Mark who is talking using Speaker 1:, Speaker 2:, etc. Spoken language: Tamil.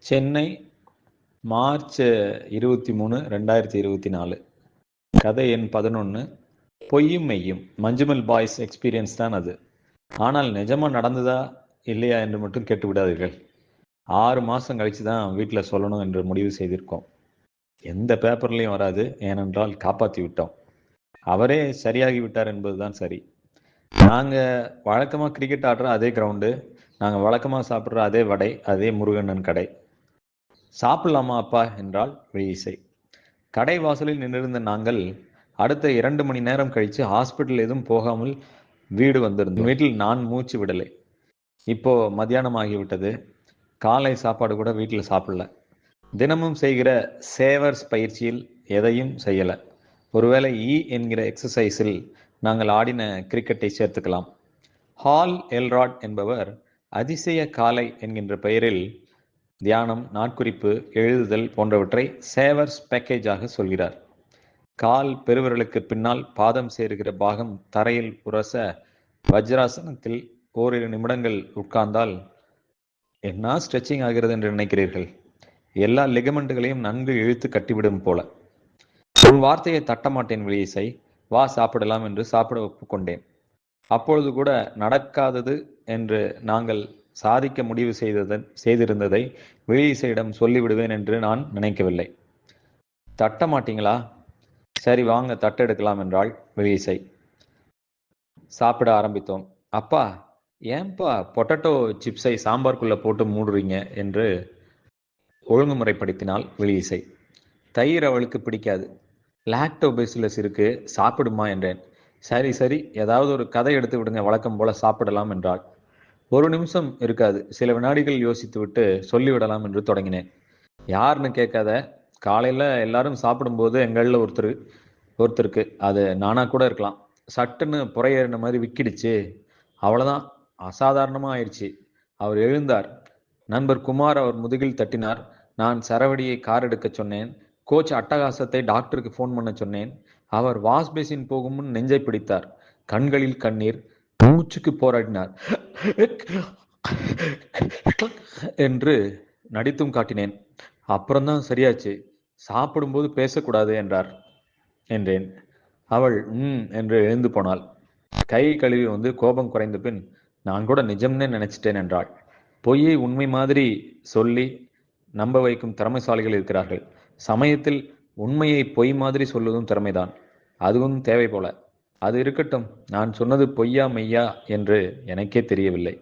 Speaker 1: சென்னை, மார்ச் 23, 2024. கதை எண் 11. பொய்யும் மெய்யும். மஞ்சுமல் பாய்ஸ் எக்ஸ்பீரியன்ஸ் தான் அது. ஆனால் நிஜமா நடந்ததா இல்லையா என்று மட்டும் கேட்டு விடாதீர்கள். 6 மாதம் கழித்து தான் வீட்டில் சொல்லணும் என்று முடிவு செய்திருக்கோம். எந்த பேப்பர்லையும் வராது, ஏனென்றால் காப்பாற்றி விட்டோம். அவரே சரியாகி விட்டார் என்பதுதான் சரி. நாங்கள் வழக்கமாக கிரிக்கெட் ஆடுற அதே கிரவுண்டு, நாங்கள் வழக்கமாக சாப்பிட்ற அதே வடை, அதே முருகண்ணன் கடை. சாப்பிடலாமா அப்பா என்றால் விழிசை. கடை வாசலில் நின்றிருந்த நாங்கள் அடுத்த 2 மணி நேரம் கழித்து ஹாஸ்பிட்டல் எதுவும் போகாமல் வீடு வந்திருந்தோம். வீட்டில் நான் மூச்சு விடலை. இப்போ மத்தியானம் ஆகிவிட்டது. காலை சாப்பாடு கூட வீட்டில் சாப்பிடல. தினமும் செய்கிற சேவர்ஸ் பயிற்சியில் எதையும் செய்யலை. ஒருவேளை என்கிற எக்ஸசைஸில் நாங்கள் ஆடின கிரிக்கெட்டை சேர்த்துக்கலாம். ஹால் எல்ராட் என்பவர் அதிசய காலை என்கின்ற பெயரில் தியானம், நாட்குறிப்பு, எழுதுதல் போன்றவற்றை சேவர்ஸ் பேக்கேஜாக சொல்கிறார். கால் பெருவிரலுக்கு பின்னால் பாதம் சேருகிற பாகம் தரையில் உரச வஜ்ராசனத்தில் ஓரிரு நிமிடங்கள் உட்கார்ந்தால் என்ன ஸ்ட்ரெச்சிங் ஆகிறது என்று நினைக்கிறீர்கள்? எல்லா லிகமெண்ட்டுகளையும் நன்கு இழுத்து கட்டிவிடும் போல. உன் வார்த்தையை தட்டமாட்டேன் விழிசை. வா சாப்பிடலாம் என்று சாப்பிட ஒப்புக்கொண்டேன். அப்பொழுது கூட நடக்காதது என்று நாங்கள் சாதிக்க முடிவு செய்திருந்ததை விழிசையிடம் சொல்லிவிடுவேன் என்று நான் நினைக்கவில்லை. தட்ட மாட்டீங்களா? சரி வாங்க தட்டெடுக்கலாம் என்றாள் விழிசை. சாப்பிட ஆரம்பித்தோம். அப்பா, ஏன்பா பொட்டேட்டோ சிப்ஸை சாம்பார்க்குள்ளே போட்டு மூடுறீங்க என்று ஒழுங்குமுறைப்படுத்தினாள் விழிசை. தயிர் அவளுக்கு பிடிக்காது. லாக்டோபெசிலஸ் இருக்கு, சாப்பிடுமா என்றேன். சரி சரி, ஏதாவது ஒரு கதை எடுத்து விடுங்க, வழக்கம் போல சாப்பிடலாம் என்றாள். 1 நிமிஷம் இருக்காது. சில வினாடிகள் யோசித்துவிட்டு சொல்லிவிடலாம் என்று தொடங்கினேன். யாருன்னு கேட்காத. காலையில் எல்லாரும் சாப்பிடும்போது எங்களில் ஒருத்தருக்கு, அது நானா கூட இருக்கலாம், சட்டுன்னு புறையேறின மாதிரி விக்கிடுச்சு. அவ்வளோதான், அசாதாரணமாக ஆயிடுச்சு. அவர் எழுந்தார். நண்பர் குமார் அவர் முதுகில் தட்டினார். நான் சரவடியை கார் எடுக்க சொன்னேன். கோச் அட்டகாசத்தை டாக்டருக்கு ஃபோன் பண்ண சொன்னேன். அவர் வாஷ் பேசின் போகும் முன் நெஞ்சை பிடித்தார். கண்களில் கண்ணீர். மூச்சுக்கு போராடினார். என்று நடித்தும் காட்டினேன். அப்புறம்தான் சரியாச்சு. சாப்பிடும்போது பேசக்கூடாது என்றேன். அவள் என்று எழுந்து போனாள். கை கழுவி வந்து கோபம் குறைந்த பின் நான் கூட நிஜம்னே நினைச்சிட்டேன் என்றாள். பொய்யை உண்மை மாதிரி சொல்லி நம்ப வைக்கும் திறமைசாலிகள் இருக்கிறார்கள். சமயத்தில் உண்மையை பொய் மாதிரி சொல்வதும் திறமைதான். அதுவும் தேவை போல. அது இருக்கட்டும். நான் சொன்னது பொய்யா மெய்யா என்று எனக்கே தெரியவில்லை.